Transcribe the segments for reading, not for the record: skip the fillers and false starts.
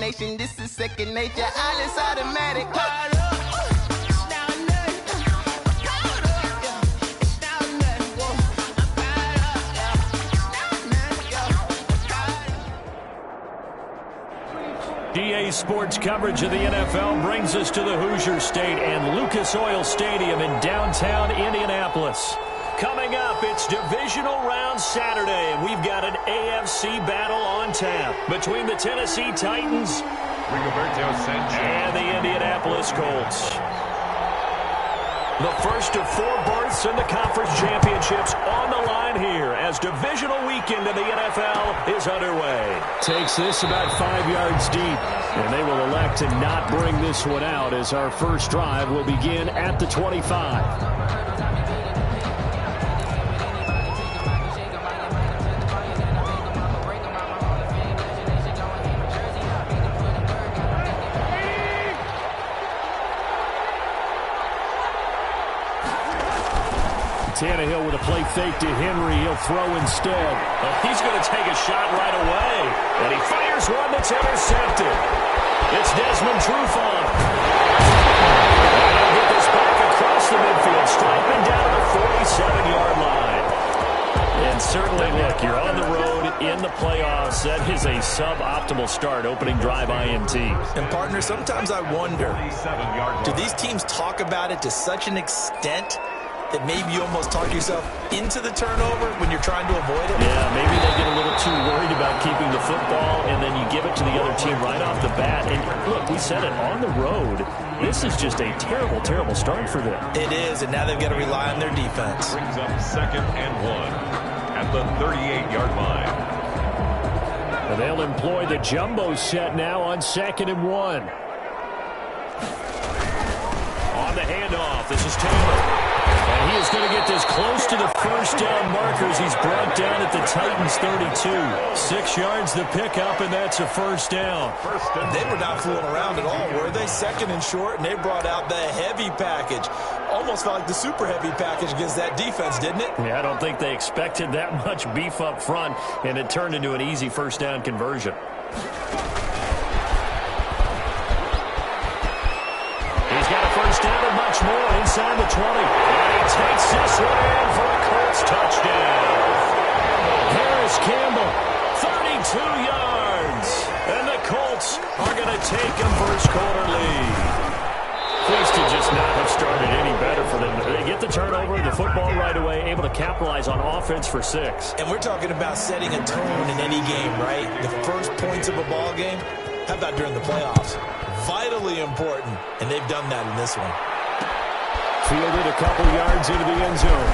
imagination. This is second nature. All is automatic. DA Sports coverage of the NFL brings us to the Hoosier State and Lucas Oil Stadium in downtown Indianapolis. Coming up, it's divisional round Saturday, and we've got an AFC battle on tap between the Tennessee Titans and the Indianapolis Colts. The first of 4 berths in the conference championships on the line here as divisional weekend in the NFL is underway. Takes this about 5 yards deep, and they will elect to not bring this one out as our first drive will begin at the 25. Tannehill with a play fake to Henry. He'll throw instead. Oh, he's going to take a shot right away. And he fires one that's intercepted. It's Desmond Trufant. And he'll get this back across the midfield, striping down to the 47-yard line. And certainly, look, you're on the road in the playoffs. That is a suboptimal start, opening drive INT. And, partner, sometimes I wonder, do these teams talk about it to such an extent that maybe you almost talk yourself into the turnover when you're trying to avoid it? Yeah, maybe they get a little too worried about keeping the football, and then you give it to the other team right off the bat. And look, we said it, on the road, this is just a terrible, terrible start for them. It is, and now they've got to rely on their defense. Brings up 2nd and 1 at the 38-yard line. And they'll employ the jumbo set now on 2nd and 1. On the handoff, this is Taylor. And he is going to get this close to the first down markers. He's brought down at the Titans' 32. 6 yards the pickup, and that's a first down. They were not fooling around at all, were they? 2nd and short, and they brought out the heavy package. Almost felt like the super heavy package against that defense, didn't it? Yeah, I don't think they expected that much beef up front, and it turned into an easy first down conversion. He's got a first down and much more inside the 20. Takes this one in for a Colts touchdown. Harris Campbell, 32 yards. And the Colts are going to take a first-quarter lead. Pleased to just not have started any better for them. They get the turnover, the football right away, able to capitalize on offense for 6. And we're talking about setting a tone in any game, right? The first points of a ball game, how about during the playoffs? Vitally important, and they've done that in this one. Fielded a couple yards into the end zone.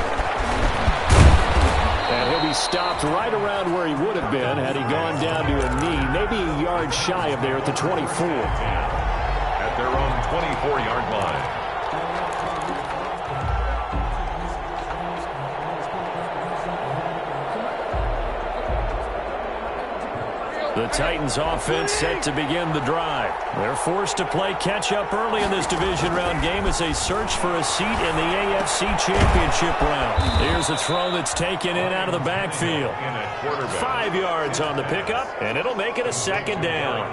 And he'll be stopped right around where he would have been had he gone down to a knee, maybe a yard shy of there at the 24. At their own 24-yard line. The Titans offense set to begin the drive. They're forced to play catch-up early in this division round game as they search for a seat in the AFC Championship round. Here's a throw that's taken in out of the backfield. 5 yards on the pickup, and it'll make it a 2nd down.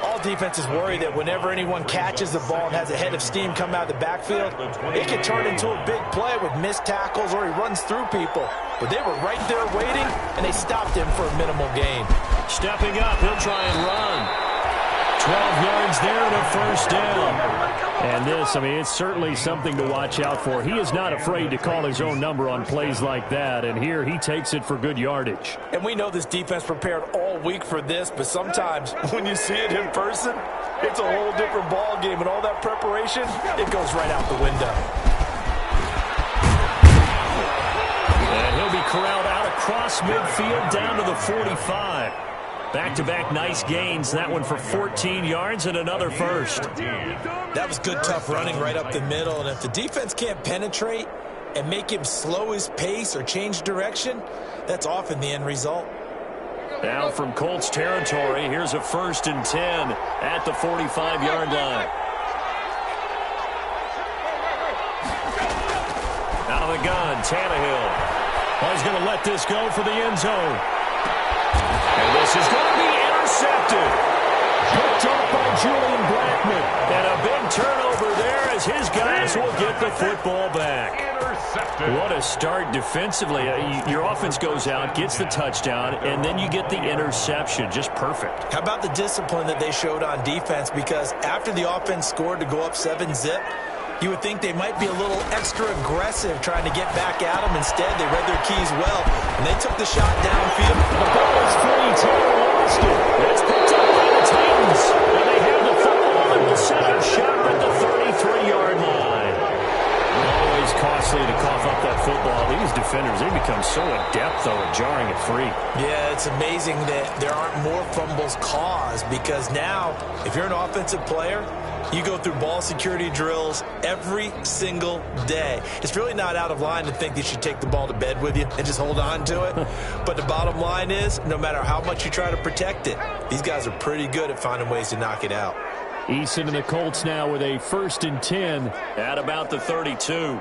All defenses worry that whenever anyone catches the ball and has a head of steam come out of the backfield, it can turn into a big play with missed tackles or he runs through people. But they were right there waiting, and they stopped him for a minimal gain. Stepping up, he'll try and run. 12 yards there and a first down. And this, I mean, it's certainly something to watch out for. He is not afraid to call his own number on plays like that, and here he takes it for good yardage. And we know this defense prepared all week for this, but sometimes when you see it in person, it's a whole different ball game, and all that preparation, it goes right out the window. And he'll be corralled out across midfield down to the 45. Back-to-back nice gains. That one for 14 yards and another first. That was good, tough running right up the middle. And if the defense can't penetrate and make him slow his pace or change direction, that's often the end result. Now from Colts territory, here's a 1st and 10 at the 45-yard line. Out of the gun, Tannehill. Well, he's going to let this go for the end zone. And this is going to be intercepted. Julian Blackmon. And a big turnover there as his guys will get the football back. What a start defensively. Your offense goes out, gets the touchdown, and then you get the interception. Just perfect. How about the discipline that they showed on defense? Because after the offense scored to go up 7-zip, you would think they might be a little extra aggressive trying to get back at them. Instead, they read their keys well, and they took the shot downfield. The ball is free. Taylor lost it. It's picked up by the Titans. And they have the football and will set up shop at the 33-yard line. Always costly to cough up that football. These defenders, they become so adept, though, at jarring it free. Yeah, it's amazing that there aren't more fumbles caused, because now, if you're an offensive player, you go through ball security drills every single day. It's really not out of line to think that you should take the ball to bed with you and just hold on to it. But the bottom line is, no matter how much you try to protect it, these guys are pretty good at finding ways to knock it out. Eason and the Colts now with a 1st and 10 at about the 32.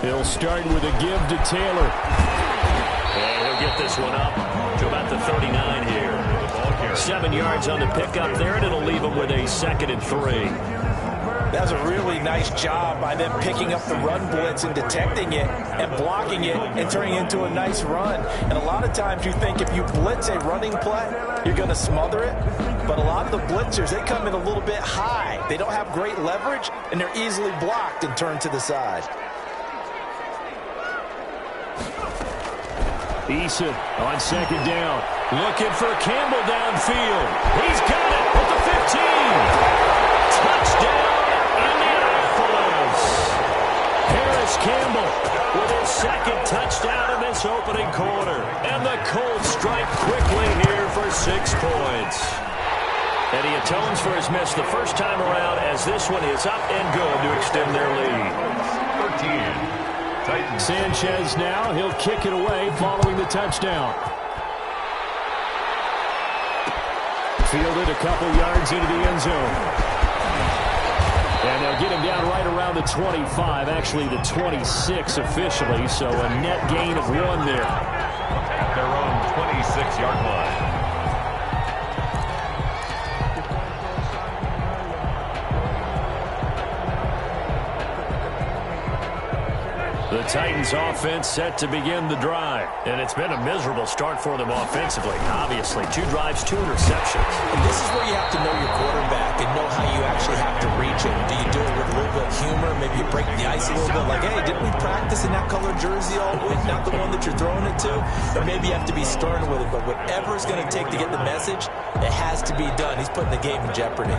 He'll start with a give to Taylor. And he'll get this one up to about the 39 here. 7 yards on the pickup there, and it'll leave him with a 2nd and 3. That was a really nice job by them picking up the run blitz and detecting it and blocking it and turning it into a nice run. And a lot of times you think if you blitz a running play, you're going to smother it. But a lot of the blitzers, they come in a little bit high. They don't have great leverage, and they're easily blocked and turned to the side. Eason on 2nd down. Looking for Campbell downfield. He's got it at the 15. Touchdown, Indianapolis. Harris Campbell with his 2nd touchdown in this opening quarter. And the Colts strike quickly here for 6 points. And he atones for his miss the first time around as this one is up and good to extend their lead. 13. Titans. Sanchez now, he'll kick it away following the touchdown. Fielded a couple yards into the end zone. And they'll get him down right around the 25, actually the 26 officially, so a net gain of 1 there. At their own 26-yard line. The Titans offense set to begin the drive. And it's been a miserable start for them offensively. Obviously, 2 drives, 2 interceptions. And this is where you have to know your quarterback and know how you actually have to reach him. Do you do it with a little bit of humor? Maybe you break the ice a little bit like, hey, didn't we practice in that colored jersey all week? Not the one that you're throwing it to? Or maybe you have to be stern with it. But whatever it's going to take to get the message, it has to be done. He's putting the game in jeopardy.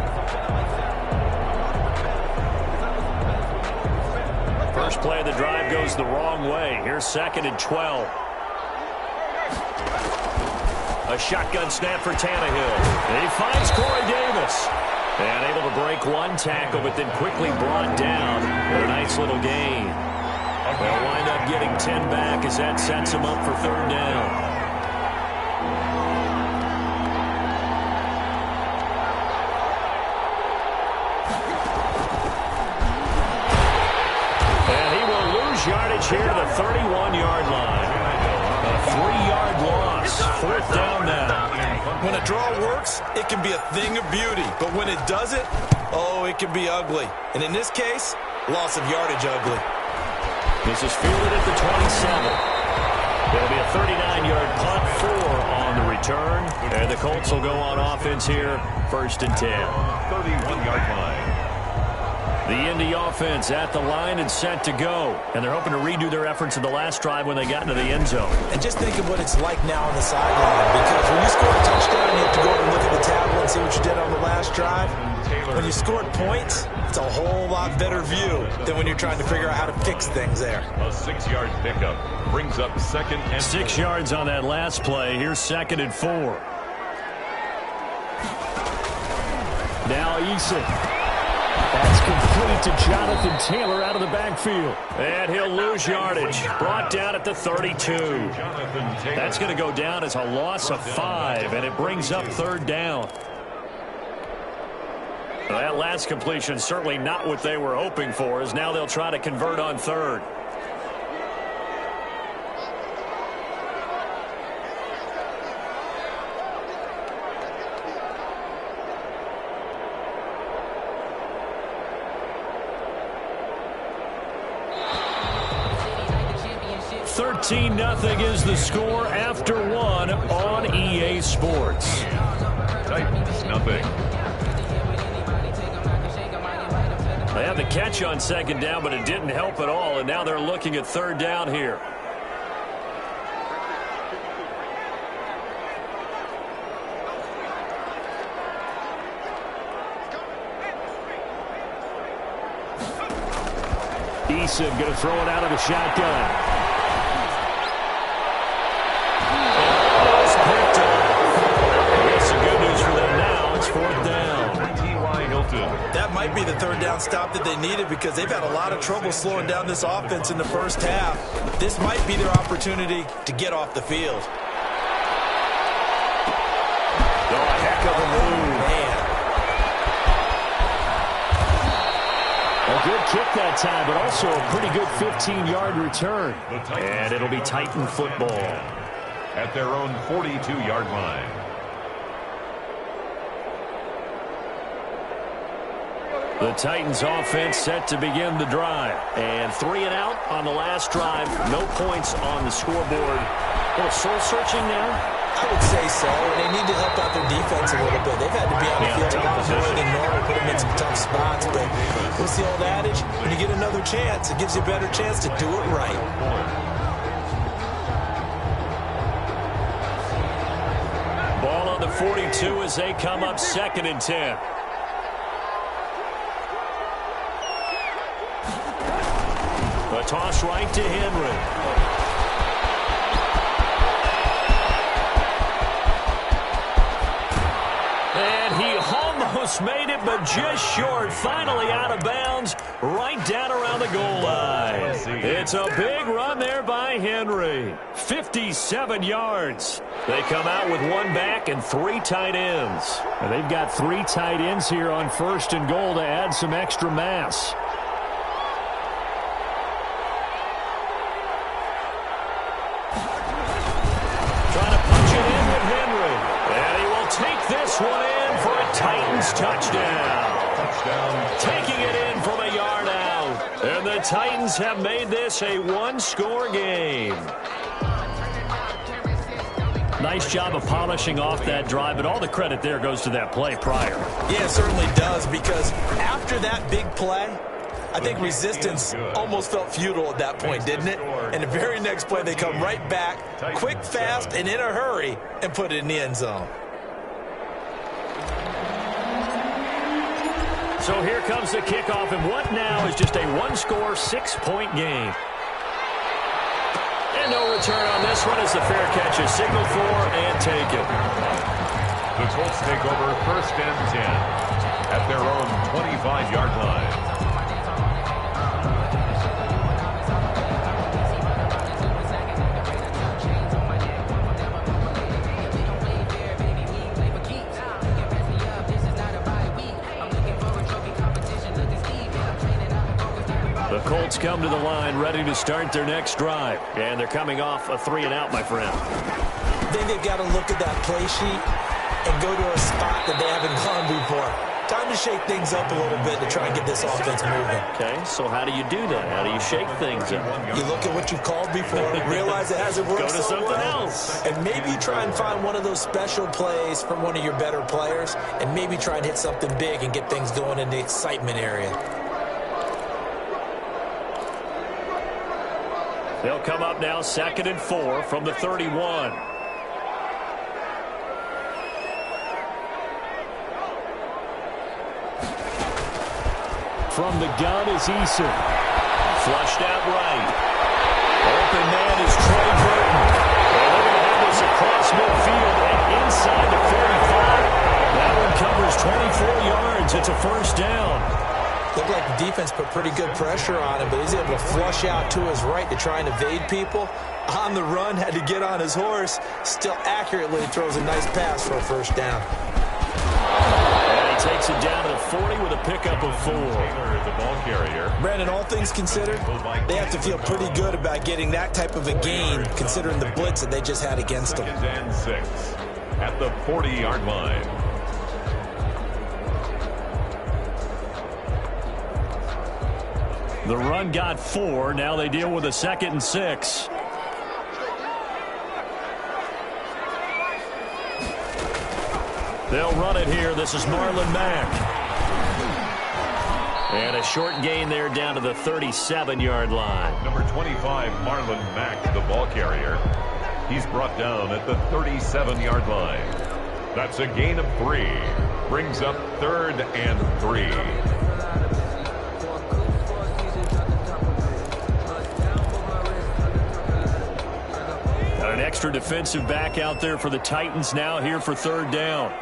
First play of the drive goes the wrong way. Here's 2nd and 12. A shotgun snap for Tannehill. He finds Corey Davis. And able to break 1 tackle, but then quickly brought down. A nice little gain. They'll wind up getting 10 back as that sets him up for 3rd down. Yardage here to the 31-yard line. A 3-yard loss. 4th down now. When a draw works, it can be a thing of beauty. But when it doesn't, oh, it can be ugly. And in this case, loss of yardage ugly. This is fielded at the 27. It'll be a 39-yard punt, 4 on the return. And the Colts will go on offense here, 1st and 10. 31-yard line. The Indy offense at the line and set to go. And they're hoping to redo their efforts in the last drive when they got into the end zone. And just think of what it's like now on the sideline. Because when you score a touchdown, you have to go and look at the tablet and see what you did on the last drive. When you scored points, it's a whole lot better view than when you're trying to figure out how to fix things there. A 6-yard pickup brings up 2nd and 6 yards on that last play. Here's 2nd and 4. Now Eason. That's complete to Jonathan Taylor out of the backfield. And he'll lose yardage. Brought down at the 32. That's going to go down as a loss of 5, and it brings up 3rd down. That last completion certainly not what they were hoping for, as now they'll try to convert on 3rd. 14-0 is the score after one on EA Sports. Titans, nothing. They had the catch on second down, but it didn't help at all, and now they're looking at third down here. Eason going to throw it out of the shotgun. Almost picked up. I guess the good news for them now, it's fourth down. T.Y. Hilton. That might be the third down stop that they needed because they've had a lot of trouble slowing down this offense in the first half. This might be their opportunity to get off the field. Oh, a heck of a move. Man. A good kick that time, but also a pretty good 15-yard return. And it'll be Titan football. At their own 42-yard line. The Titans offense set to begin the drive. And 3 and out on the last drive. No points on the scoreboard. A little soul-searching now. I would say so. They need to help out their defense a little bit. They've had to be on the field a lot more than normal, put them in some tough spots. But what's the old adage? When you get another chance, it gives you a better chance to do it right. Ball on the 42 as they come up 2nd and 10. A toss right to Henry. And he almost made it, but just short. Finally out of bounds, right down around the goal line. It's a big run there by Henry. 57 yards. They come out with 1 back and 3 tight ends. And they've got 3 tight ends here on 1st and goal to add some extra mass. Trying to punch it in with Henry. And he will take this one in for a Titans touchdown. Taking it in from a yard out. And the Titans have made this a 1-score game. Nice job of polishing off that drive, but all the credit there goes to that play prior. Yeah, it certainly does, because after that big play, I think resistance almost felt futile at that point, didn't it? And the very next play, they come right back, quick, fast, and in a hurry, and put it in the end zone. So here comes the kickoff, and what now is just a 1-score, 6-point game. And no return on this one as the fair catch is signaled for and taken. The Colts take over 1st and 10 at their own 25-yard line. The Colts come to the line ready to start their next drive. And they're coming off a 3 and out, my friend. I think they've got to look at that play sheet and go to a spot that they haven't gone before. Time to shake things up a little bit to try and get this offense moving. Okay, so how do you do that? How do you shake things up? You look at what you've called before, realize it hasn't worked Go to so something well, else. and maybe try and find one of those special plays from one of your better players, and maybe try and hit something big and get things going in the excitement area. They'll come up now 2nd and 4 from the 31. From the gun is Eason. Flushed out right. Open man is Trey Burton. And they're going to have this across midfield and inside the 45. That one covers 24 yards. It's a 1st down. Looked like the defense put pretty good pressure on him, but he's able to flush out to his right to try and evade people. On the run, had to get on his horse. Still accurately throws a nice pass for a 1st down. And he takes it down to the 40 with a pickup of 4. The ball carrier. Brandon, all things considered, they have to feel pretty good about getting that type of a gain, considering the blitz that they just had against them. 2nd and 6 at the 40-yard line. The run got 4. Now they deal with a 2nd and 6. They'll run it here. This is Marlon Mack. And a short gain there down to the 37-yard line. Number 25, Marlon Mack, the ball carrier. He's brought down at the 37-yard line. That's a gain of 3. Brings up 3rd and 3. An extra defensive back out there for the Titans now here for 3rd down.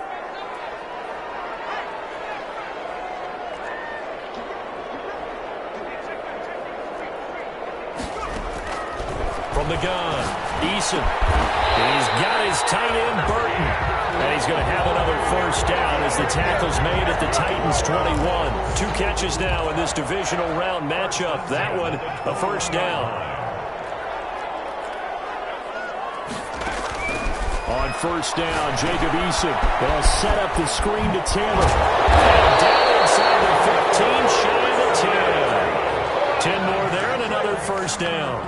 From the gun, Eason. He's got his tight end, Burton. And he's going to have another 1st down as the tackle's made at the Titans' 21. 2 catches now in this divisional round matchup. That one, a 1st down. On 1st down, Jacob Eason. They'll set up the screen to Taylor. And down inside the 15, shy of the 10. 10 more there and another 1st down.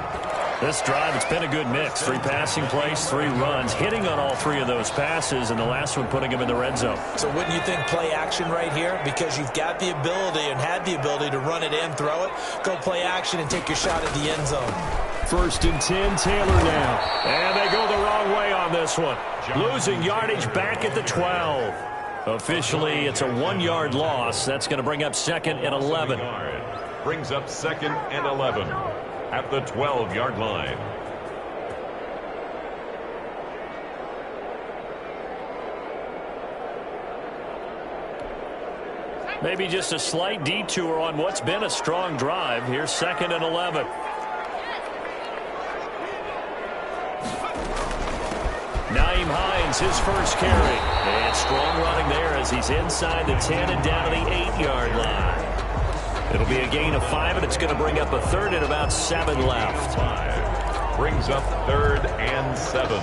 This drive, it's been a good mix. 3 passing plays, 3 runs, hitting on all 3 of those passes, and the last one putting him in the red zone. So wouldn't you think play action right here? Because you've got the ability and had the ability to run it and throw it. Go play action and take your shot at the end zone. 1st and 10, Taylor now. And they go the wrong way on this one. Losing yardage back at the 12. Officially, it's a 1-yard loss. That's going to bring up 2nd and 11. Brings up 2nd and 11 at the 12-yard line. Maybe just a slight detour on what's been a strong drive. Here's 2nd and 11. Nyheim Hines, his 1st carry. And strong running there as he's inside the 10 and down to the 8-yard line. It'll be a gain of 5, and it's going to bring up a 3rd and about 7 left. 5. Brings up 3rd and 7.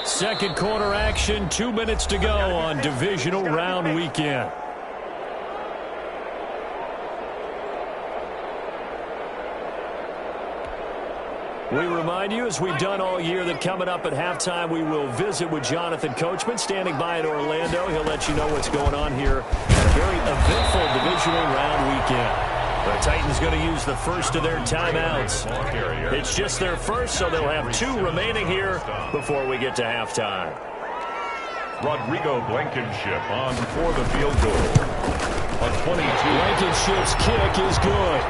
Second quarter action, 2 minutes to go on divisional round weekend. We remind you, as we've done all year, that coming up at halftime, we will visit with Jonathan Coachman, standing by in Orlando. He'll let you know what's going on here at a very eventful divisional round weekend. The Titans going to use the first of their timeouts. It's just their first, so they'll have 2 remaining here before we get to halftime. Rodrigo Blankenship on for the field goal. A 22. Blankenship's kick is good.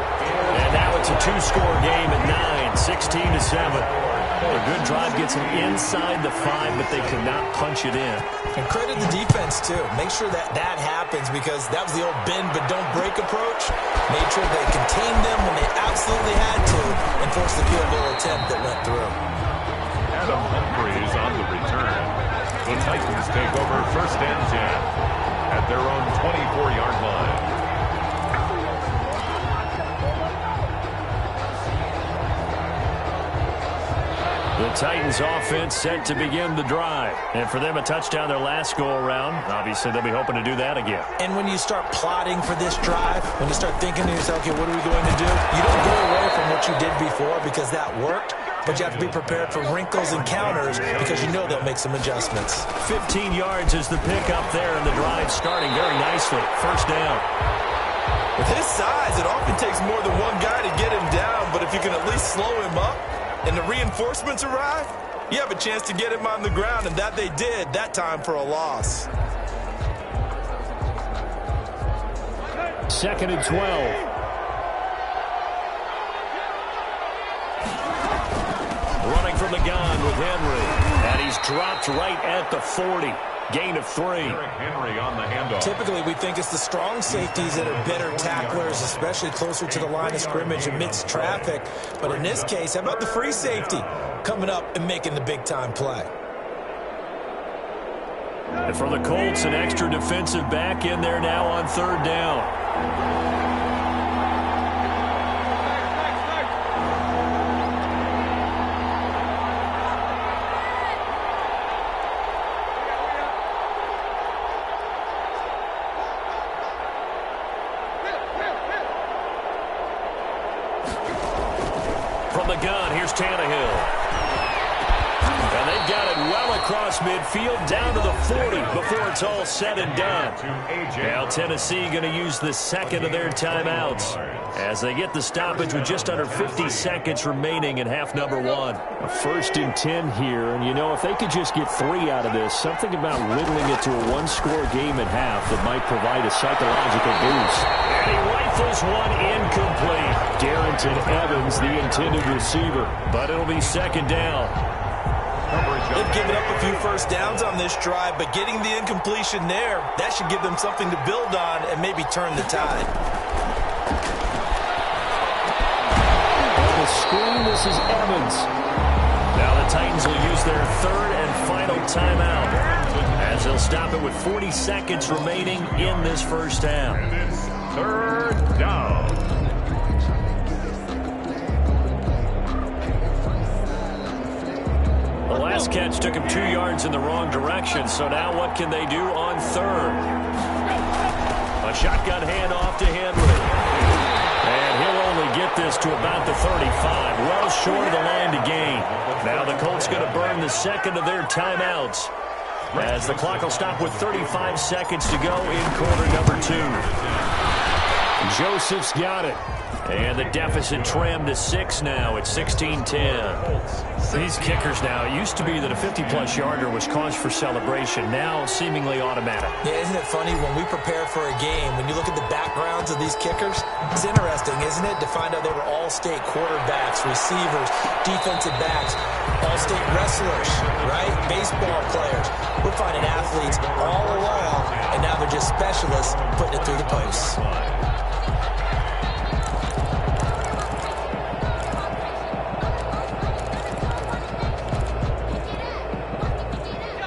And now it's a 2-score game at 9, 16-7. A good drive gets them inside the 5, but they could not punch it in. And credit the defense, too. Make sure that happens, because that was the old bend but don't break approach. Made sure they contained them when they absolutely had to and forced the field goal attempt that went through. Adam Humphries on the return. The Titans take over 1st and 10 at their own 24-yard line. The Titans offense set to begin the drive. And for them, a touchdown their last go-around. Obviously, they'll be hoping to do that again. And when you start plotting for this drive, when you start thinking to yourself, okay, what are we going to do? You don't go away from what you did before because that worked. But you have to be prepared for wrinkles and counters because you know they'll make some adjustments. 15 yards is the pickup there, and the drive starting very nicely. 1st down. With his size, it often takes more than one guy to get him down. But if you can at least slow him up, and the reinforcements arrive, you have a chance to get him on the ground, and that they did that time for a loss. 2nd and 12. Running from the gun with Henry, and he's dropped right at the 40. Gain of 3. Derrick Henry on the handoff. Typically, we think it's the strong safeties that are better tacklers, especially closer to the line of scrimmage amidst traffic. But in this case, how about the free safety coming up and making the big-time play? And for the Colts, an extra defensive back in there now on 3rd down. From the gun, here's Tannehill. And they've got it well across midfield, down to the 40 before it's all said and done. Now Tennessee going to use the second of their timeouts as they get the stoppage with just under 50 seconds remaining in half number one. A 1st and 10 here, and you know, if they could just get 3 out of this, something about whittling it to a one-score game at half that might provide a psychological boost. And he rifles one incomplete. Darrington Evans, the intended receiver. But it'll be second down. They've given up a few first downs on this drive, but getting the incompletion there, that should give them something to build on and maybe turn the tide. On the screen, this is Evans. Now the Titans will use their third and final timeout as they'll stop it with 40 seconds remaining in this first half. And it's third down. The last catch took him 2 yards in the wrong direction, so now what can they do on third? A shotgun handoff to Henry. And he'll only get this to about the 35, well short of the line to gain. Now the Colts going to burn the second of their timeouts as the clock will stop with 35 seconds to go in quarter number 2. Joseph's got it. And the deficit trimmed to 6 now. It's 16-10. These kickers now, it used to be that a 50-plus yarder was cause for celebration. Now seemingly automatic. Yeah, isn't it funny when we prepare for a game, when you look at the backgrounds of these kickers, it's interesting, isn't it, to find out they were all-state quarterbacks, receivers, defensive backs, all-state wrestlers, right? Baseball players. We're finding athletes all along, and now they're just specialists putting it through the posts.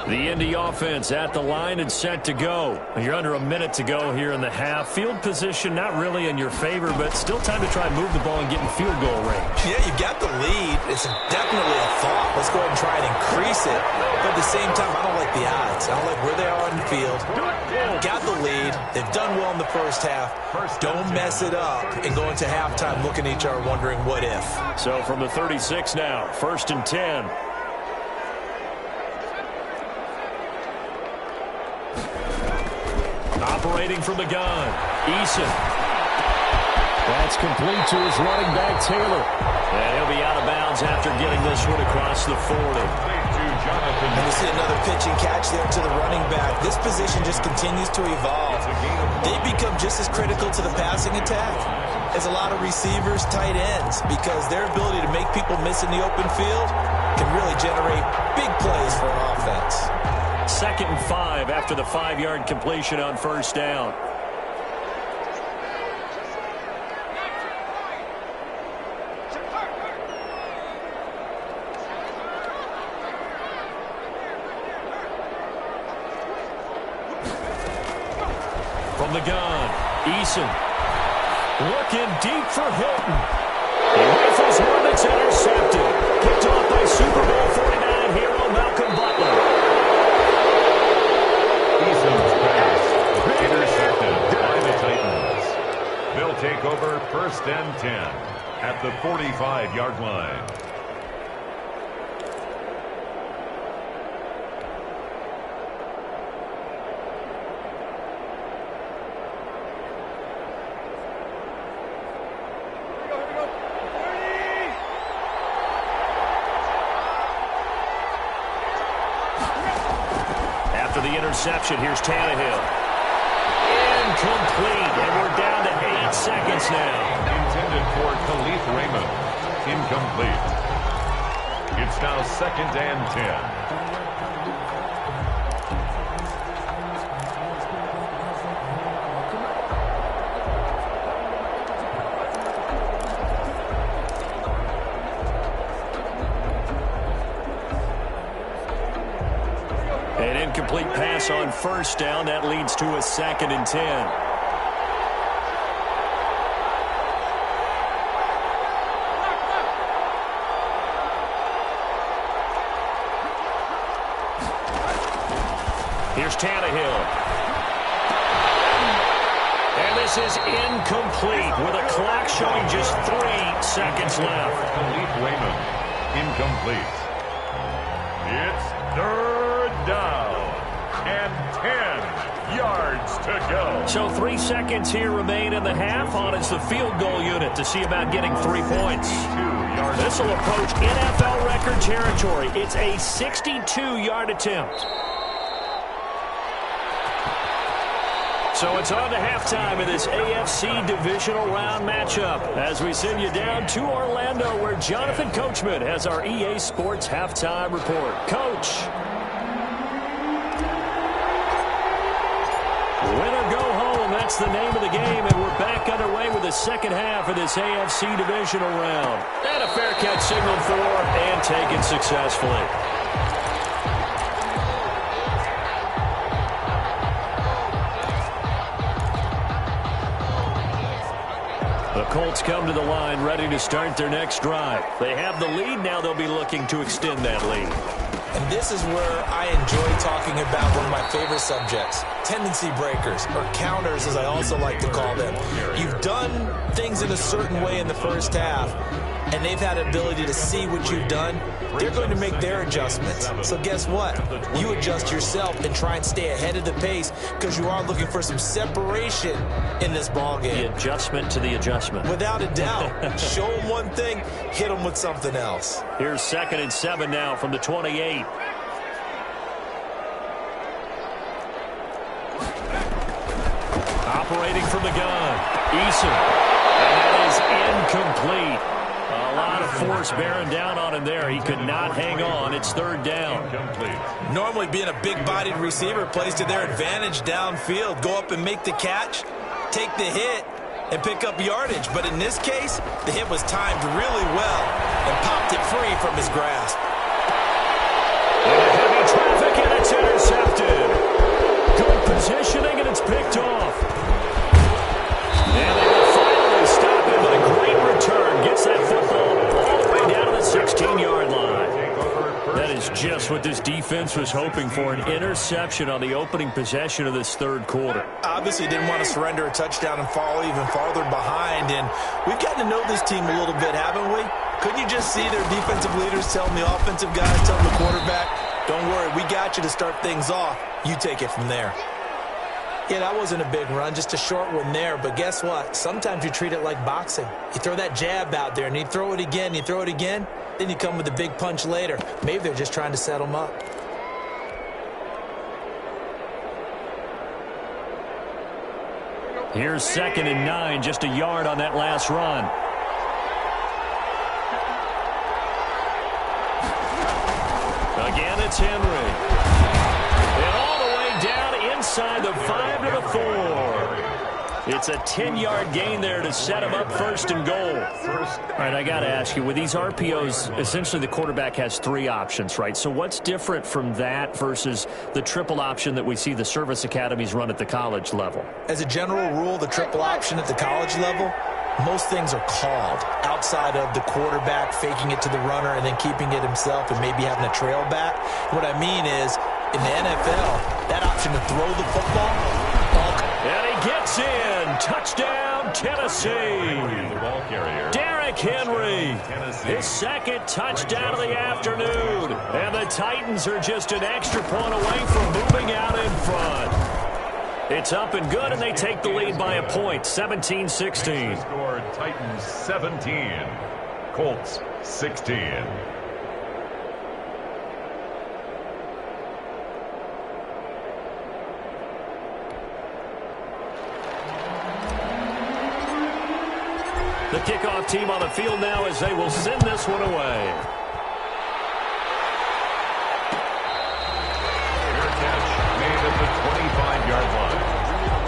The Indy offense at the line and set to go. You're under a minute to go here in the half. Field position not really in your favor, but still time to try and move the ball and get in field goal range. Yeah, you got the lead. It's definitely a thought. Let's go ahead and try and increase it. But at the same time, I don't like the odds. I don't like where they are on the field. Got the lead. They've done well in the first half. Don't mess it up and go into halftime looking at each other wondering what if. So from the 36 now, 1st and 10. Operating from the gun, Eason. That's complete to his running back, Taylor. And he'll be out of bounds after getting this one across the 40. And you see another pitch and catch there to the running back. This position just continues to evolve. They become just as critical to the passing attack as a lot of receivers, tight ends, because their ability to make people miss in the open field can really generate big plays for an offense. 2nd and 5 after the 5-yard completion on 1st down. From the gun, Eason. Looking deep for Hilton. He rifles one that's intercepted. Picked off by Super Bowl 49 hero Malcolm Butler. Eason's pass intercepted by the Titans. They'll take over 1st and 10 at the 45-yard line. After the interception, here's Tannehill. Incomplete, and we're down to 8 seconds now. Intended for Khalif Raymond. Incomplete. It's now 2nd and 10. An incomplete pass on 1st down. That leads to a 2nd and 10. Here's Tannehill. And this is incomplete with a clock showing just 3 seconds left. Khalif Raymond, incomplete. It's third down and 10 yards to go. So 3 seconds here remain in the half. On is the field goal unit to see about getting 3 points. This will approach NFL record territory. It's a 62-yard attempt. So it's on to halftime in this AFC divisional round matchup as we send you down to Orlando where Jonathan Coachman has our EA Sports halftime report. Coach. Win or go home, that's the name of the game, and we're back underway with the second half of this AFC divisional round. And a fair catch signaled for and taken successfully. The Colts come to the line ready to start their next drive. They have the lead. Now they'll be looking to extend that lead. And this is where I enjoy talking about one of my favorite subjects, tendency breakers, or counters as I also like to call them. You've done things in a certain way in the first half, and they've had an ability to see what you've done. They're going to make their adjustments. So guess what? You adjust yourself and try and stay ahead of the pace because you are looking for some separation in this ballgame. The adjustment to the adjustment. Without a doubt. Show them one thing, hit them with something else. Here's 2nd and 7 now from the 28. Operating from the gun. Eason. And that is incomplete. A lot of force bearing down on him there. He could not hang on. It's 3rd down. Normally being a big-bodied receiver plays to their advantage downfield. Go up and make the catch, take the hit, and pick up yardage. But in this case, the hit was timed really well and popped it free from his grasp. Into heavy traffic, and it's intercepted. Good positioning, and it's picked off. And they will finally stop him with a great return. Gets that football all the way down to the 16-yard line. That is just what this defense was hoping for, an interception on the opening possession of this 3rd quarter. Obviously didn't want to surrender a touchdown and fall even farther behind. And we've gotten to know this team a little bit, haven't we? Couldn't you just see their defensive leaders telling the offensive guys, telling the quarterback, don't worry, we got you to start things off. You take it from there. Yeah, that wasn't a big run, just a short one there. But guess what? Sometimes you treat it like boxing. You throw that jab out there, and you throw it again, then you come with a big punch later. Maybe they're just trying to set them up. Here's 2nd and 9, just a yard on that last run. Again, it's Henry. And all the way down inside the 5 to the 4. It's a 10-yard gain there to set him up 1st and goal. All right, I got to ask you, with these RPOs, essentially the quarterback has 3 options, right? So what's different from that versus the triple option that we see the service academies run at the college level? As a general rule, the triple option at the college level, most things are called outside of the quarterback faking it to the runner and then keeping it himself and maybe having a trail back. What I mean is, in the NFL, that option to throw the football. And he gets in. Touchdown, Tennessee. The ball carrier. Derrick Henry. His 2nd touchdown of the afternoon. And the Titans are just an extra point away from moving out in front. It's up and good, and they take the lead by a point, 17-16. Scored Titans 17, Colts 16. The kickoff team on the field now as they will send this one away. Fair catch made at the 25-yard line.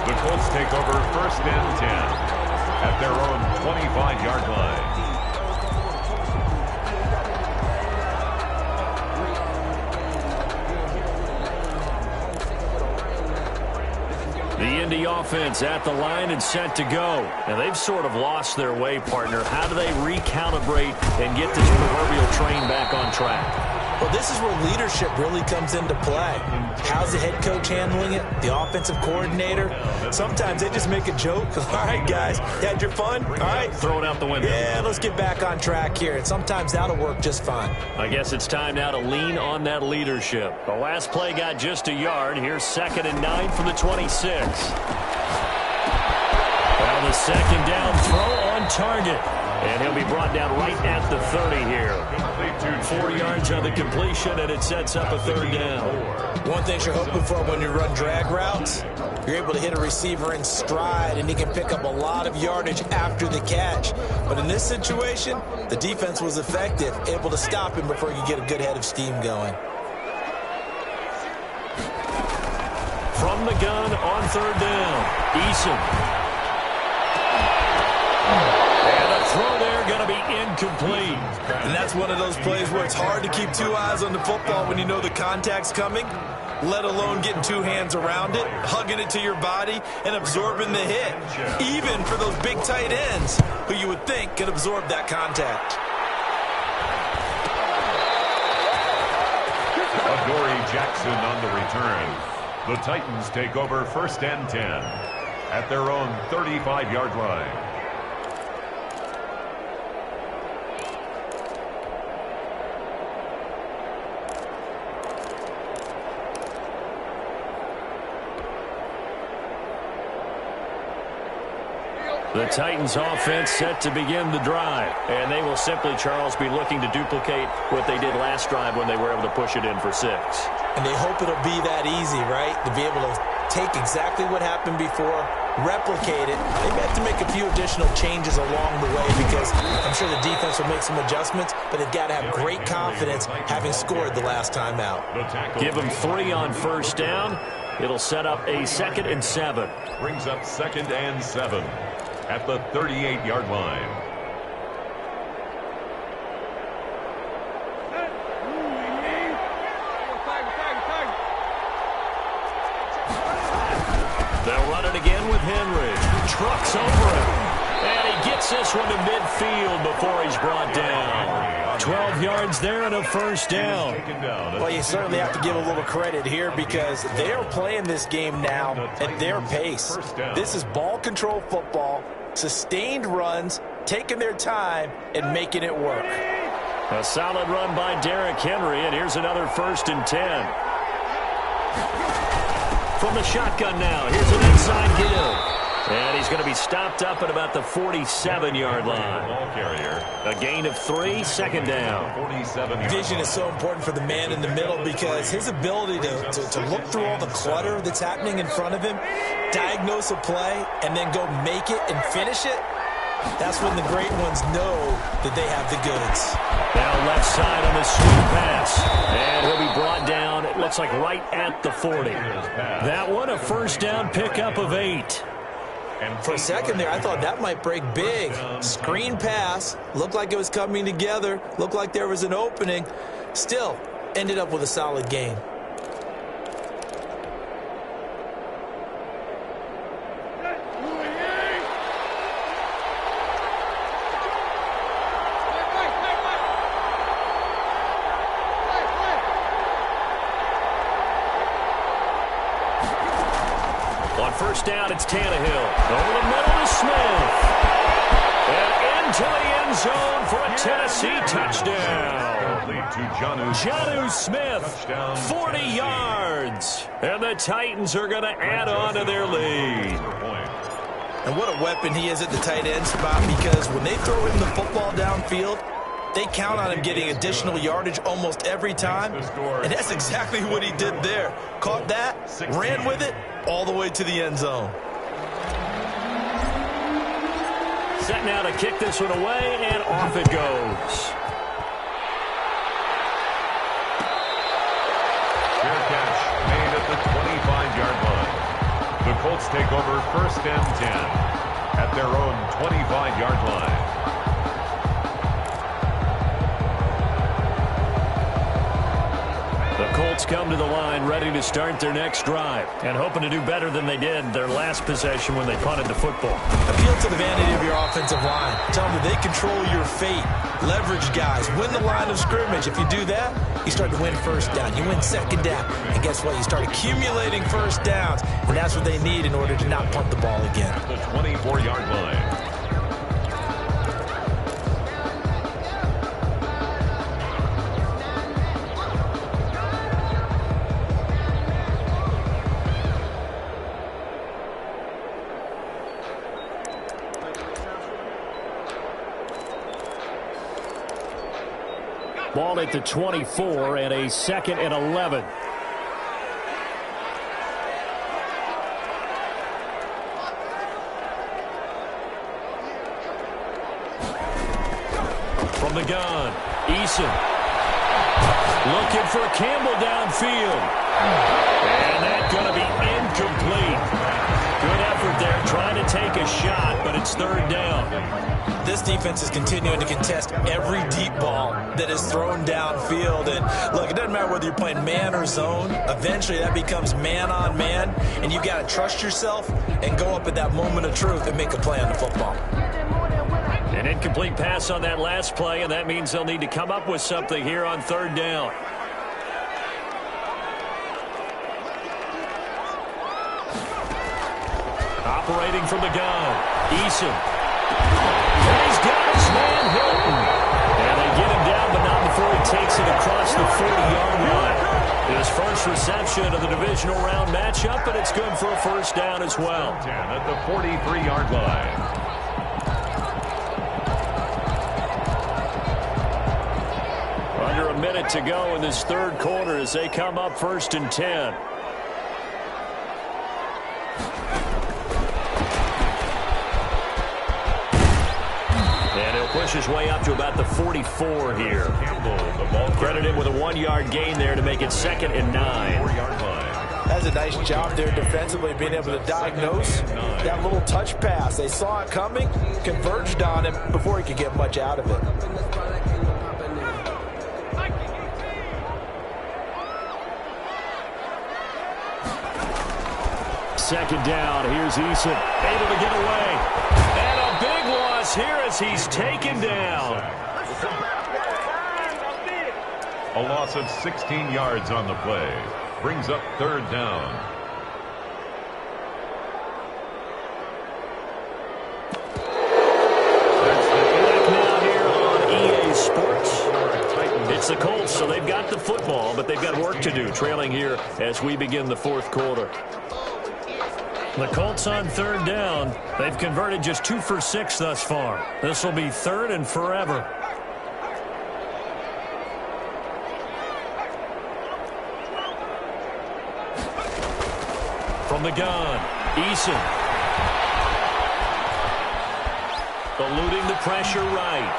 The Colts take over 1st and 10 at their own 25-yard line. The Indy offense at the line and set to go. Now, they've sort of lost their way, partner. How do they recalibrate and get this proverbial train back on track? Well, this is where leadership really comes into play. How's the head coach handling it? The offensive coordinator? Sometimes they just make a joke. All right, guys, you had your fun? All right. Throw it out the window. Yeah, let's get back on track here. And sometimes that'll work just fine. I guess it's time now to lean on that leadership. The last play got just a yard. Here's 2nd and 9 from the 26. Well, the second down throw on target. And he'll be brought down right at the 30 here. 4 yards on the completion, and it sets up a 3rd down. One thing you're hoping for when you run drag routes, you're able to hit a receiver in stride, and he can pick up a lot of yardage after the catch. But in this situation, the defense was effective, able to stop him before you get a good head of steam going. From the gun on 3rd down, Eason. Throw there going to be incomplete. And that's one of those plays where it's hard to keep 2 eyes on the football when you know the contact's coming, let alone getting 2 hands around it, hugging it to your body, and absorbing the hit. Even for those big tight ends who you would think could absorb that contact. Adoree Jackson on the return. The Titans take over 1st and 10 at their own 35-yard line. The Titans offense set to begin the drive. And they will simply, Charles, be looking to duplicate what they did last drive when they were able to push it in for 6. And they hope it'll be that easy, right? To be able to take exactly what happened before, replicate it. They may have to make a few additional changes along the way because I'm sure the defense will make some adjustments, but they've got to have great confidence having scored the last time out. Give them 3 on 1st down. It'll set up a 2nd and 7. Brings up 2nd and 7 at the 38-yard line. They'll run it again with Henry. Trucks over him. And he gets this one to midfield before he's brought down. 12 yards there and a 1st down. Well, you certainly have to give a little credit here because they are playing this game now at their pace. This is ball control football, sustained runs, taking their time, and making it work. A solid run by Derrick Henry, and here's another 1st and 10. From the shotgun now, here's an inside give. And he's going to be stopped up at about the 47-yard line. A gain of 3, 2nd down. Vision is so important for the man in the middle because his ability to look through all the clutter that's happening in front of him, diagnose a play, and then go make it and finish it, that's when the great ones know that they have the goods. Now left side on the sweep pass. And he'll be brought down, it looks like right at the 40. That one a 1st down pickup of 8. For a second there, I thought that might break big. Screen pass, looked like it was coming together, looked like there was an opening. Still, ended up with a solid gain. On 1st down, it's Tannehill. Over the middle to Smith. And into the end zone for a Tennessee touchdown. Jonnu Smith, 40 yards. And the Titans are going to add on to their lead. And what a weapon he is at the tight end spot because when they throw him the football downfield, they count on him getting additional yardage almost every time. And that's exactly what he did there. Caught that, ran with it, all the way to the end zone. Set now to kick this one away, and off it goes. Fair catch made at the 25-yard line. The Colts take over 1st and 10 at their own 25-yard line. The Colts Bucs come to the line ready to start their next drive and hoping to do better than they did their last possession when they punted the football. Appeal to the vanity of your offensive line. Tell them that they control your fate. Leverage guys. Win the line of scrimmage. If you do that, you start to win first down. You win second down. And guess what? You start accumulating first downs. And that's what they need in order to not punt the ball again. The 24-yard line. Ball at the 24 and a 2nd and 11. From the gun, Eason. Looking for Campbell downfield. And that's going to be incomplete. Good effort there, trying to take a shot, but it's 3rd down. This defense is continuing to contest every deep ball that is thrown downfield. And look, it doesn't matter whether you're playing man or zone. Eventually, that becomes man on man. And you got to trust yourself and go up at that moment of truth and make a play on the football. An incomplete pass on that last play, and that means they'll need to come up with something here on 3rd down. Operating from the gun, Eason. And he's got his man Hilton. And they get him down, but not before he takes it across the 40-yard line. His first reception of the divisional round matchup, and it's good for a 1st down as well. 10 at the 43-yard line. Under a minute to go in this 3rd quarter as they come up 1st and 10. Push his way up to about the 44 here. Credit him with a 1-yard gain there to make it 2nd and 9. That's a nice job there defensively, being able to diagnose that little touch pass. They saw it coming, converged on him before he could get much out of it. Second down. Here's Eason, able to get away. And a big loss here as he's taken down. A loss of 16 yards on the play. Brings up 3rd down. Back now here on EA Sports. It's the Colts, so they've got the football, but they've got work to do, trailing here as we begin the 4th quarter. The Colts on 3rd down. They've converted just 2 for 6 thus far. This will be 3rd and forever. From the gun, Eason. Eluding the pressure right.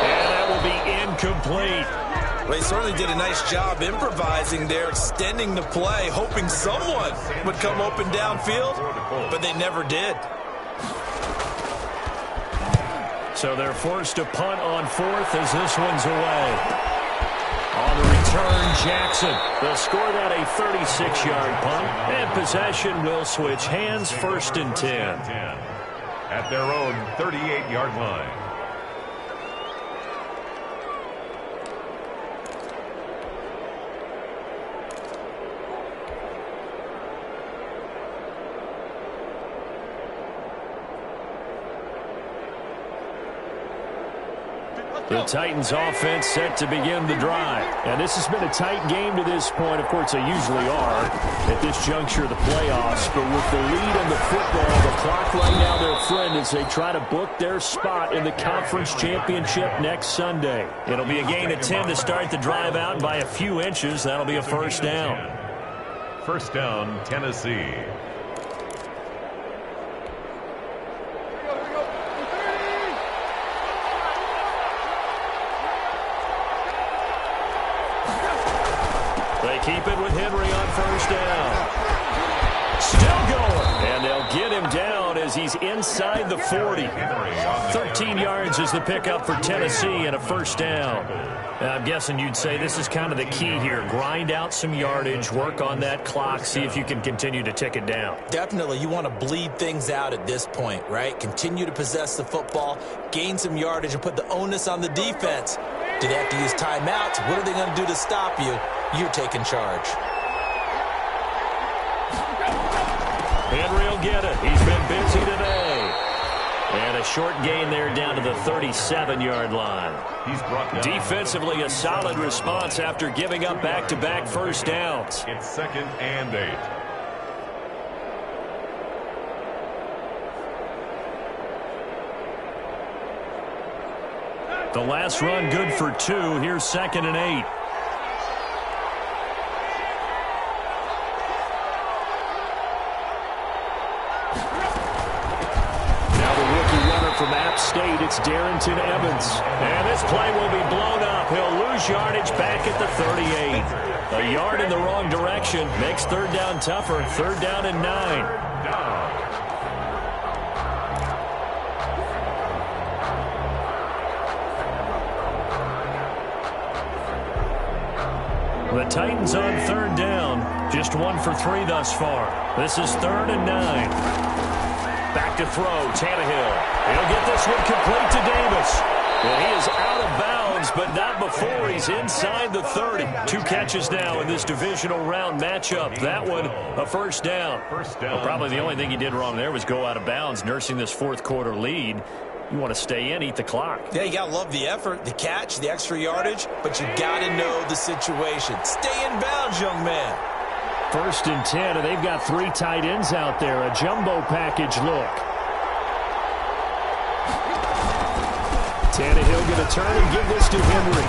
And that will be incomplete. They certainly did a nice job improvising there, extending the play, hoping someone would come open downfield, but they never did. So they're forced to punt on 4th as this one's away. On the return, Jackson. They'll score that a 36-yard punt, and possession will switch hands, 1st and 10. At their own 38-yard line. The Titans offense set to begin the drive. And this has been a tight game to this point. Of course, they usually are at this juncture of the playoffs. But with the lead in the football, the clock right now their friend as they try to book their spot in the conference championship next Sunday. It'll be a gain of 10 to start the drive out by a few inches. That'll be a 1st down. 1st down, Tennessee. Keep it with Henry on 1st down. Still going. And they'll get him down is. He's inside the 40. 13 yards is the pickup for Tennessee and a first down. I'm guessing you'd say this is kind of the key here. Grind out some yardage, work on that clock, see if you can continue to tick it down. Definitely. You want to bleed things out at this point, right? Continue to possess the football, gain some yardage, and put the onus on the defense. Do they have to use timeouts? What are they going to do to stop you? You're taking charge. Henry will get it. He's been busy today. And a short gain there down to the 37-yard line. He's brought down. Defensively, a solid response after giving up back-to-back first downs. It's 2nd and 8. The last run good for 2. Here's 2nd and 8. From App State, it's Darrington Evans. And this play will be blown up. He'll lose yardage back at the 38. A yard in the wrong direction makes third down tougher. 3rd down and 9. The Titans on 3rd down. Just 1 for 3 thus far. This is 3rd and 9. Back to throw, Tannehill. He'll get this one complete to Davis. And he is out of bounds, but not before he's inside the 30. 2 catches now in this divisional round matchup. That one, a first down. Well, probably the only thing he did wrong there was go out of bounds, nursing this 4th quarter lead. You want to stay in, eat the clock. Yeah, you got to love the effort, the catch, the extra yardage, but you got to know the situation. Stay in bounds, young man. 1st and 10, and they've got 3 tight ends out there. A jumbo package look. Tannehill going to turn and give this to Henry.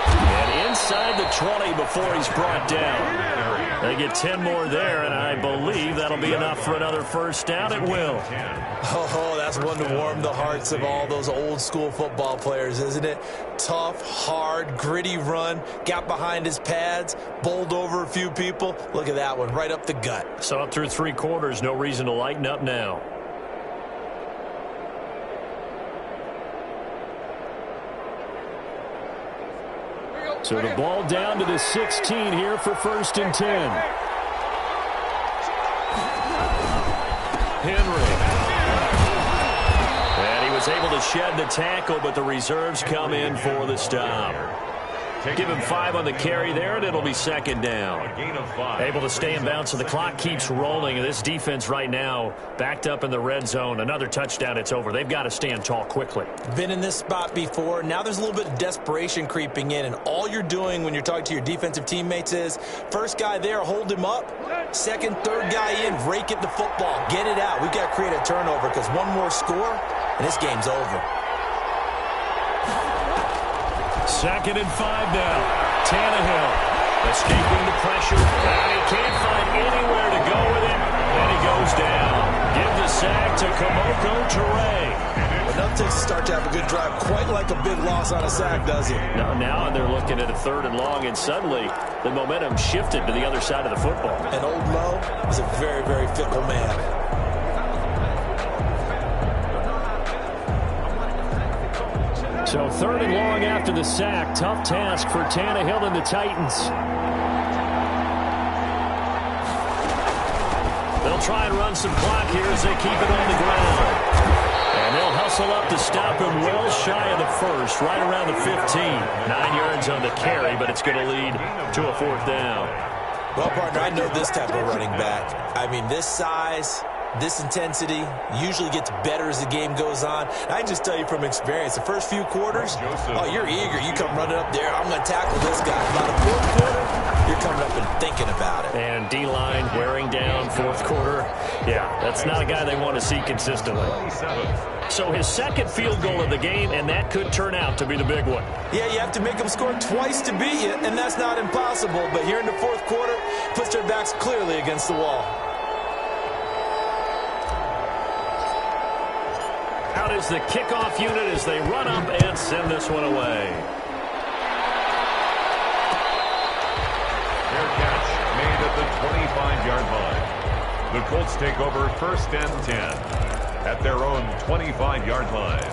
And inside the 20 before he's brought down. They get 10 more there, and I believe that'll be enough for another first down. It will. Oh, that's one to warm the hearts of all those old-school football players, isn't it? Tough, hard, gritty run. Got behind his pads, bowled over a few people. Look at that one, right up the gut. So up through 3 quarters, no reason to lighten up now. So the ball down to the 16 here for 1st and 10. Henry. And he was able to shed the tackle, but the reserves come in for the stop. Give him 5 on the carry there, and it'll be 2nd down. Able to stay in bounds, so the clock keeps rolling. This defense right now backed up in the red zone. Another touchdown, it's over. They've got to stand tall quickly. Been in this spot before. Now there's a little bit of desperation creeping in, and all you're doing when you're talking to your defensive teammates is, first guy there, hold him up. 2nd, 3rd guy in, rake at the football. Get it out. We've got to create a turnover because one more score, and this game's over. 2nd and 5 now. Tannehill escaping the pressure. And he can't find anywhere to go with it. And he goes down. Give the sack to Kamoko Toure. Enough to start to have a good drive. Quite like a big loss on a sack, does it? Now they're looking at a 3rd and long, and suddenly the momentum shifted to the other side of the football. And old Mo is a very, very fickle man. So 3rd and long after the sack. Tough task for Tannehill and the Titans. They'll try and run some clock here as they keep it on the ground. And they'll hustle up to stop him well shy of the 1st, right around the 15. 9 yards on the carry, but it's going to lead to a 4th down. Well, partner, I know this type of running back. I mean, this size, this intensity usually gets better as the game goes on. I can just tell you from experience, the first few quarters, oh, you're eager. You come running up there, I'm going to tackle this guy. By the 4th quarter, you're coming up and thinking about it. And D-line wearing down 4th quarter. Yeah, that's not a guy they want to see consistently. So his 2nd field goal of the game, and that could turn out to be the big one. Yeah, you have to make them score twice to beat you, and that's not impossible. But here in the 4th quarter, puts their backs clearly against the wall. Out is the kickoff unit as they run up and send this one away. Fair catch made at the 25-yard line. The Colts take over 1st and 10. at their own 25-yard line.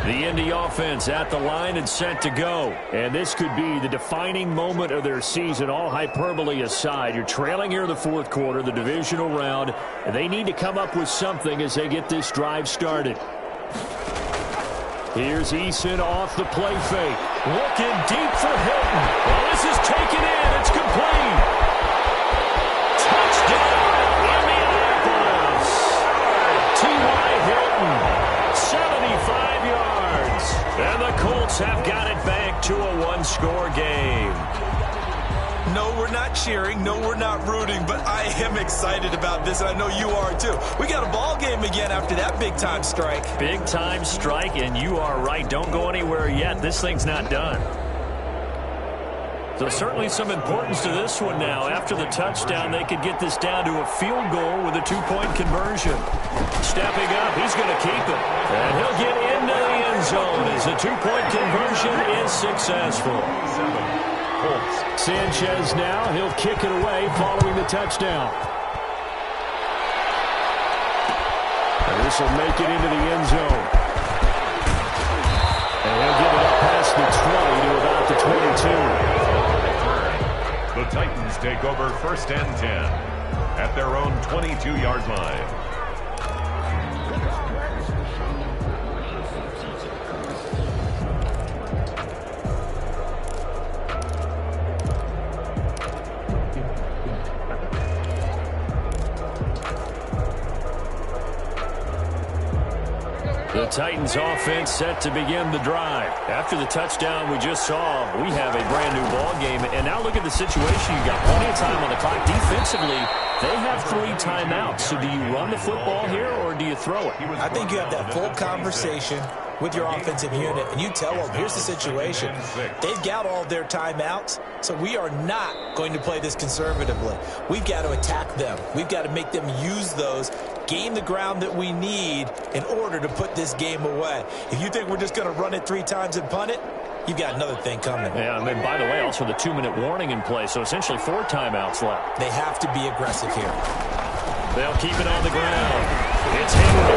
The Indy offense at the line and set to go. And this could be the defining moment of their season, all hyperbole aside. You're trailing here in the fourth quarter, the divisional round, and they need to come up with something as they get this drive started. Here's Eason off the play fake. Looking deep for Hilton. Well, this is taken in. It's complete. Touchdown, Indianapolis. T.Y. Hilton, 75 yards. And the Colts have got it back to a one-score game. No, we're not cheering. No, we're not rooting. But I am excited about this, and I know you are too. We got a ball game again after that big-time strike. Big-time strike, and you are right. Don't go anywhere yet. This thing's not done. So certainly some importance to this one now. After the touchdown, they could get this down to a field goal with a two-point conversion. Stepping up, he's going to keep it. And he'll get into the end zone as the two-point conversion is successful. Sanchez now, he'll kick it away following the touchdown. And this will make it into the end zone. And he'll get it up past the 20 to about the 22. The Titans take over 1st and 10 at their own 22-yard line. The Titans offense set to begin the drive. After the touchdown we just saw, we have a brand new ball game. And now look at the situation. You got plenty of time on the clock. Defensively, they have 3 timeouts. So do you run the football here or do you throw it? I think you have that full conversation with your offensive unit, and you tell them, here's the situation. They've got all their timeouts, so we are not going to play this conservatively. We've got to attack them. We've got to make them use those, gain the ground that we need in order to put this game away. If you think we're just going to run it 3 times and punt it, you've got another thing coming. Yeah, and then, by the way, also the 2-minute warning in play, so essentially 4 timeouts left. They have to be aggressive here. They'll keep it on the ground. It's Henry.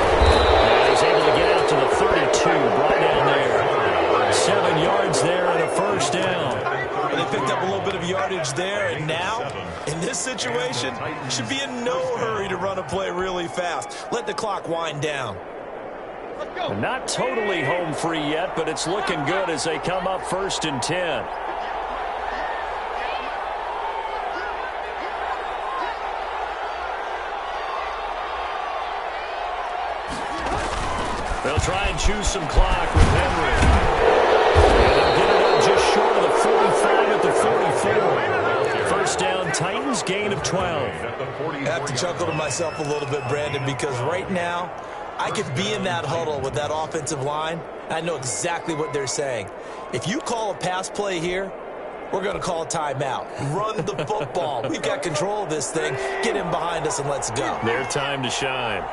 And he's able to get out to the 32, brought down there. 7 yards there and a first down. They picked up a little bit of yardage there, and now, in this situation, should be in no hurry to run a play really fast. Let the clock wind down. Not totally home free yet, but it's looking good as they come up 1st and 10. They'll try and choose some clock with Henry. And they'll get it up just short of the 45 at the 44. First down, Titans, gain of 12. I have to chuckle to myself a little bit, Brandon, because right now, I could be in that huddle with that offensive line. I know exactly what they're saying. If you call a pass play here, we're going to call a timeout. Run the football. We've got control of this thing. Get in behind us and let's go. Their time to shine.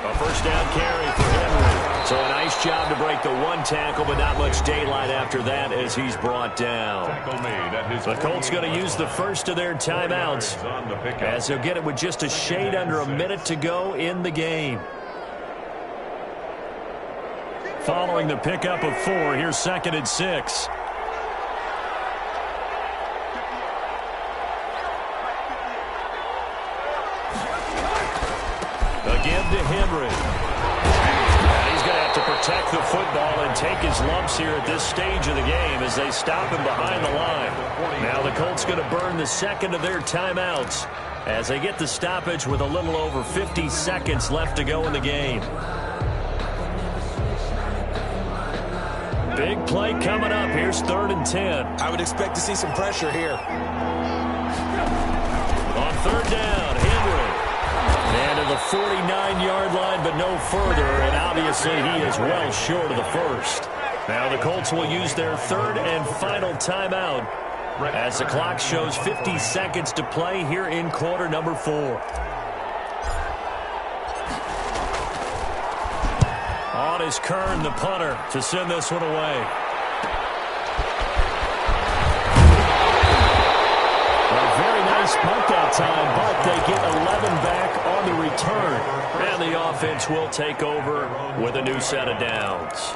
A first down carry for Henry. So a nice job to break the 1 tackle, but not much daylight after that as he's brought down. The Colts going to use the first of their timeouts as they'll get it with just a shade under a minute to go in the game. Following the pickup of 4, here's 2nd and 6. Again to Henry. And he's going to have to protect the football and take his lumps here at this stage of the game as they stop him behind the line. Now the Colts going to burn the 2nd of their timeouts as they get the stoppage with a little over 50 seconds left to go in the game. Big play coming up. Here's 3rd and 10. I would expect to see some pressure here. On 3rd down, Henry. And to the 49-yard line, but no further. And obviously he is well short of the first. Now the Colts will use their 3rd and final timeout as the clock shows 50 seconds to play here in quarter number 4. On is Kern, the punter, to send this one away. nice punt that time, but they get 11 back on the return. And the offense will take over with a new set of downs.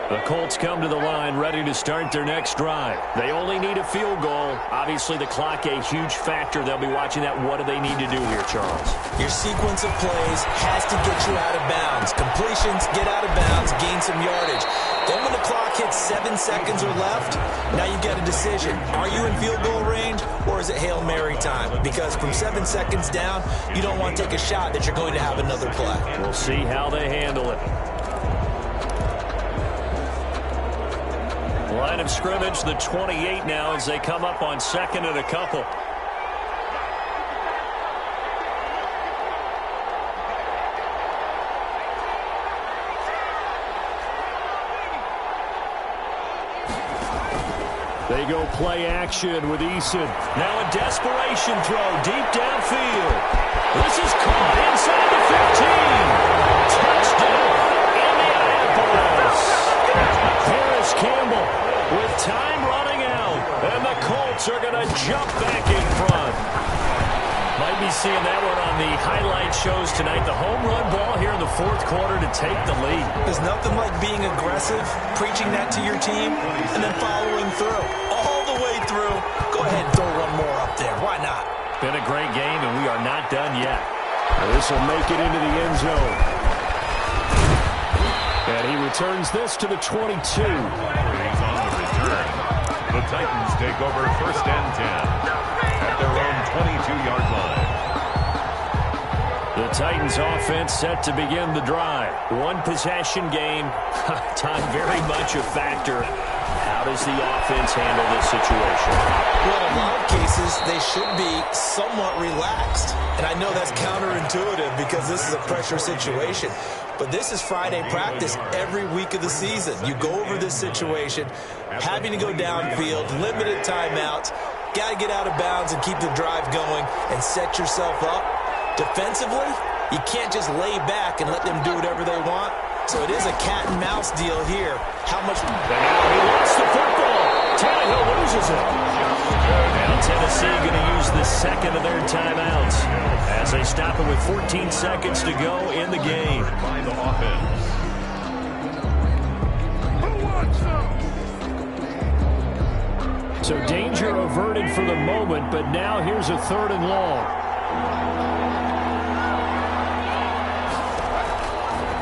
The Colts come to the line ready to start their next drive. They only need a field goal. Obviously, the clock a huge factor. They'll be watching that. What do they need to do here, Charles? Your sequence of plays has to get you out of bounds. Completions, get out of bounds, gain some yardage. Then when the clock hits 7 seconds or left, now you get a decision. Are you in field goal range or is it Hail Mary time? Because from 7 seconds down, you don't want to take a shot that you're going to have another play. We'll see how they handle it. Line of scrimmage, the 28 now as they come up on second and a couple. They go play action with Eason. Now a desperation throw deep downfield. This is caught inside the 15. Touchdown, Indianapolis. Harris Campbell with time running out. And the Colts are going to jump back in front. Might be seeing that one on the highlight shows tonight. The home run ball here in the fourth quarter to take the lead. There's nothing like being aggressive, preaching that to your team, and then following through. All the way through. Go ahead and throw one more up there. Why not? Been a great game, and we are not done yet. This will make it into the end zone. And he returns this to the 22. He's on the return. The Titans take over 1st and 10 at their own 22-yard line. The Titans offense set to begin the drive. One possession game. Time very much a factor. How does the offense handle this situation? Well, in a lot of cases, they should be somewhat relaxed. And I know that's counterintuitive because this is a pressure situation. But this is Friday practice every week of the season. You go over this situation, having to go downfield, limited timeouts, got to get out of bounds and keep the drive going and set yourself up. Defensively, you can't just lay back and let them do whatever they want. So it is a cat and mouse deal here. How much? And now he lost the football. Tannehill loses it. Now Tennessee going to use the second of their timeouts as they stop it with 14 seconds to go in the game. By the offense. So danger averted for the moment, but now here's a 3rd and long.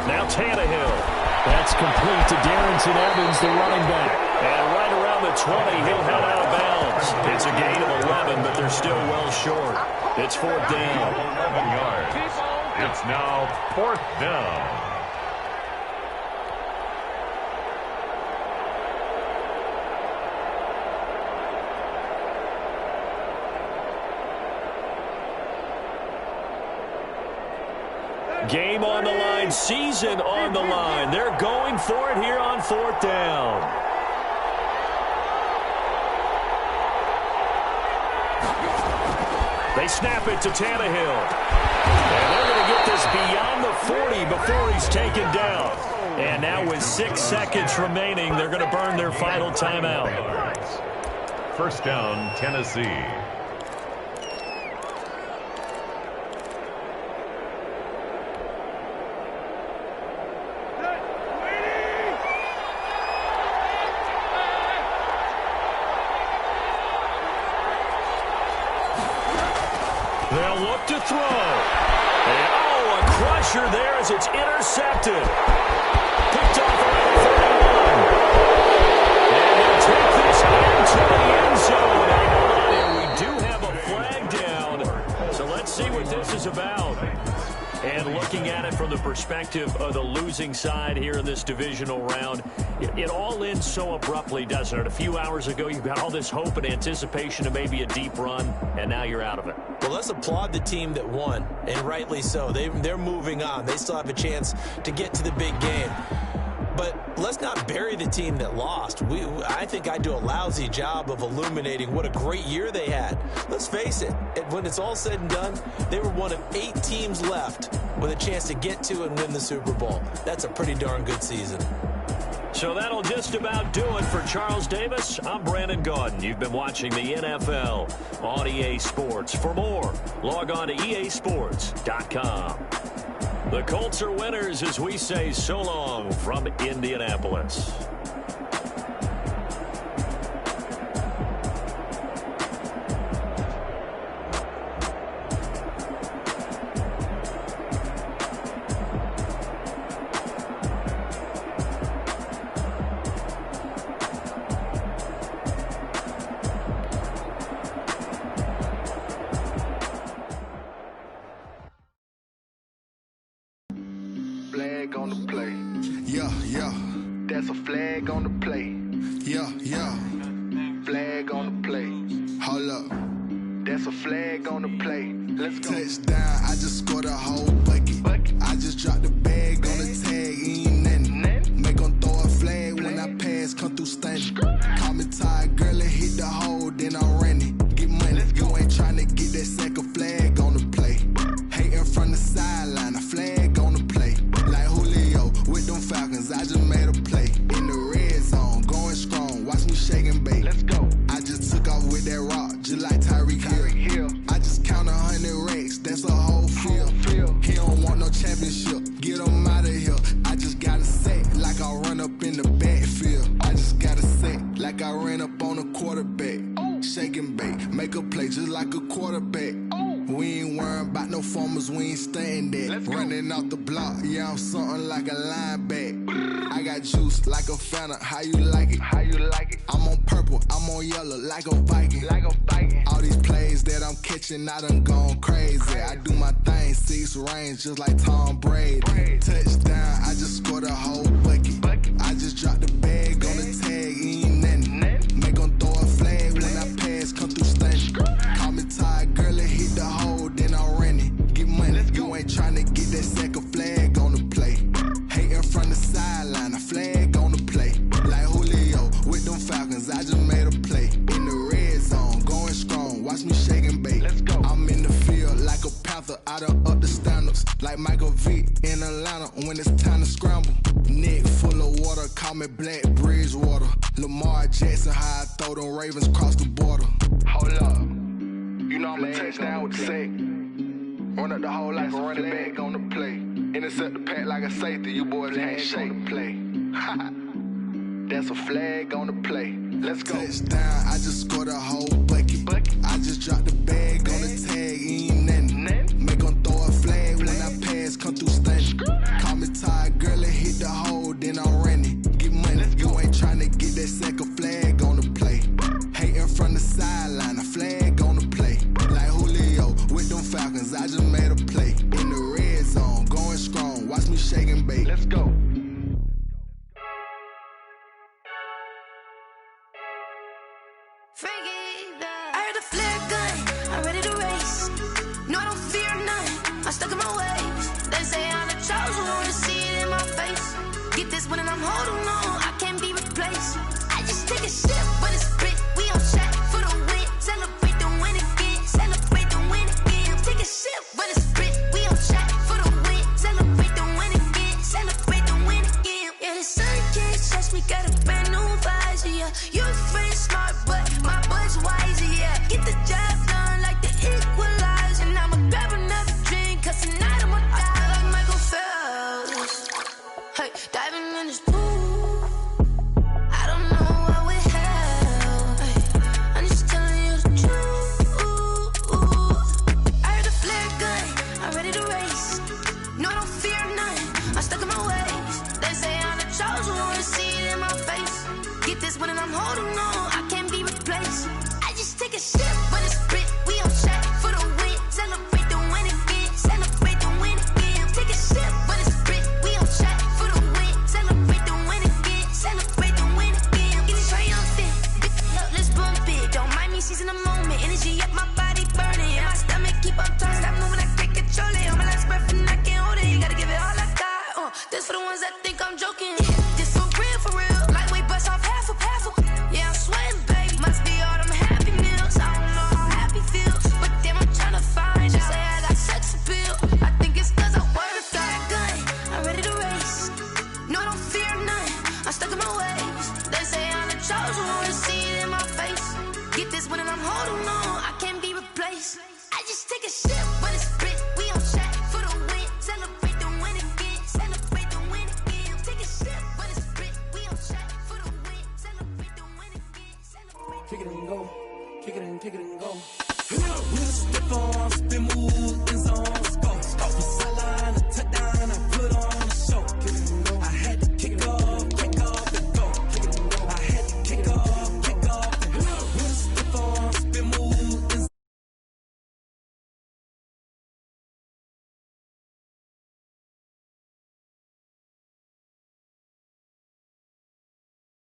Now Tannehill. That's complete to Darrynton Evans, the running back. And right around the 20, he'll head out of bounds. It's a gain of 11, but they're still well short. It's 4th down. 11 yards. It's now 4th down. Game on the line, season on the line. They're going for it here on 4th down. They snap it to Tannehill. And they're going to get this beyond the 40 before he's taken down. And now with 6 seconds remaining, they're going to burn their final timeout. 1st down, Tennessee. They'll look to throw. And, oh, a crusher there as it's intercepted. Picked off around the 31. And they'll take this into the end zone. And we do have a flag down. So let's see what this is about. And looking at it from the perspective of the losing side here in this divisional round, it all ends so abruptly, doesn't it? A few hours ago, you've got all this hope and anticipation of maybe a deep run, and now you're out of it. Well, let's applaud the team that won, and rightly so. They're moving on. They still have a chance to get to the big game. But let's not bury the team that lost. I think I do a lousy job of illuminating what a great year they had. Let's face it, when it's all said and done, they were one of 8 teams left with a chance to get to and win the Super Bowl. That's a pretty darn good season. So that'll just about do it for Charles Davis. I'm Brandon Gaudin. You've been watching the NFL on EA Sports. For more, log on to easports.com. The Colts are winners as we say so long from Indianapolis. Flag on the play. Yeah, yeah. That's a flag on the play. Yeah, yeah. Flag on the play. Hold up. That's a flag on the play. Let's go. Touchdown, I just scored a whole bucket. I just dropped the bag on the tag, ain't nothing. Make them throw a flag when I pass, come through stunning. Call me tired, girl, and hit the hole, then I'm running. Get money, you ain't trying to get that second flag on the play. Hating from the sideline, a flag on the play. Like Julio with them Falcons, I just made a play. In the red zone, going strong, watch me shake and bake. Let's go. I just took off with that rock, just like Tyreek Hill. I just count 100 racks, that's a whole field. He don't want no championship, get him out of here. I just gotta set like I run up in the backfield. I just gotta set like I ran up on a quarterback. Shake and bake, make a play just like a quarterback. We ain't worrying about no formers, we ain't staying there. Running off the block, yeah, I'm something like a linebacker. I got juice like a Fanta, how you like it? How you like it? I'm on purple, I'm on yellow like a Viking. All these plays that I'm catching, I done gone crazy. I do my thing, 6 range just like Tom Brady. Touchdown, I just scored a whole bucket. I just dropped the bag on the tag, ain't nothing. Make them throw a flag when I pass, come through stunning. Call me tired, girl, and hit the hole, then I'm running. Get money, you ain't trying to get that second flag on the play. Hating from the sideline, a flag on the play. Like Julio with them Falcons, I just made a play. In the red zone, going strong, watch me shake and bake. Let's go. I'm in the field like a panther, I done up the standards. Like Michael Vick in Atlanta when it's time to scramble. Neck full of water, call me Black Bridgewater. Lamar Jackson, how I throw them Ravens cross the border. Hold up. You know I'm a touchdown with the sack. Run up the whole like a running back on the play. Intercept the pack like a safety, you boys ain't shake the play. That's a flag on the play. Let's go. Touchdown, I just scored a whole bucket. I just dropped the bag on the tag, ain't nothing. Make them throw a flag when I pass, come through stunning. Call me tired, girl, and hit the hole, then I'm running. Get money, you ain't trying to get that second flag on the play. Hating from the sideline, a flag on the play. Like Julio with them Falcons, I just made a play. In the red zone, going strong, watch me shake and bake. Let's go. I heard a flare gun, I'm ready to race. No, I don't fear none, I'm stuck in my ways. They say I'm the chosen one, see it in my face. Get this one and I'm holding on, I can't be replaced. I just take a sip, but it's split. We on shot for the win, celebrate the win again, celebrate the win again. Take a sip, but it's split. We on shot for the win, celebrate the win again, celebrate the win again. Yeah, the sun can't touch me, got a brand new visor. Yeah, you're friend smart, but my boy's wiser. Yeah, get the job done like the equalizer. And I'ma grab another drink, cause tonight I'ma die like Michael Phelps. Hey, diving in this pool, I don't know what we have. Hey, I'm just telling you the truth. I heard a flare gun, I'm ready to race. No, I don't fear none, I'm stuck in my ways. They say I'm the chosen one, see it in my face. Get this one and I'm holding on, I can't be replaced. I just take a sip, but it's split. We on shot for the win, celebrate the win again, celebrate the win again. Take a sip, but it's split. We on shot for the win, celebrate the win again, celebrate the win again. Get it triumphant, up, let's bump it. Don't mind me seizing the moment, energy up my body burning. And my stomach keep on turning, stop moving, I can't control it. On my last breath and I can't hold it. You gotta give it all I got. This for the ones that think I'm joking. This for real, lightweight bust off half a. Yeah, I'm sweating, babe. Must be all them happy meals. I don't know how happy feels, but damn, I'm tryna find you. Say I got sex appeal. I think it's cause I work a gun. I'm ready to race. No, I don't fear none. I'm stuck in my kick it and go. Kick it and go. With a stiff arm, spin move, in zone, score.